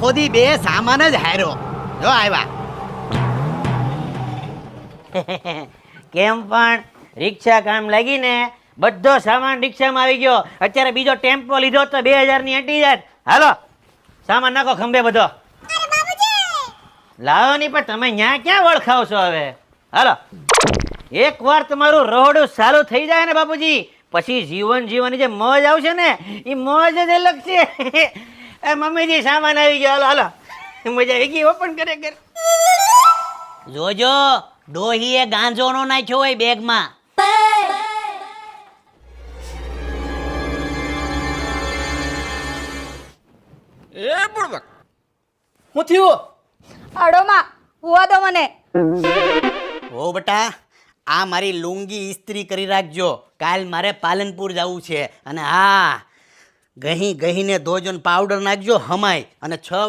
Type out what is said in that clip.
ખોદી બે સામાન જ હાર્યો જો આવ્યા. કેમ પણ રિક્ષા કામ લાગીને બધો સામાન રિક્ષામાં આવી ગયો. અત્યારે બીજો ટેમ્પો લીધો તો 2000 ની હટી જાત. હાલો સામાન નાખો ખંભે બધો. લાવો નહીં પણ તમે ન્યા ક્યાં વળખાવ છો હવે. હાલો એકવાર તમારું રોહડું ચાલુ થઈ જાય ને બાપુજી, પછી જીવન જીવવાની જે મોજ આવશે ને એ મોજ જ અલગ છે. એ મમ્મીજી સામાન આવી ગયો. હાલો હાલો મજા આવી ગઈ. ઓપન કરે કર. જોજો ડોહીએ ગાંજો નો નાખ્યો હોય બેગમાં. એ બુડબક હું થયું? આડોમાં હુવા દો મને. ઓ બટા આ મારી લુંગી ઇસ્ત્રી કરી રાખજો, કાલ મારે પાલનપુર જવું છે. અને હા ગહી ગહીને ધોજો ને પાવડર નાખજો હમાય. અને 6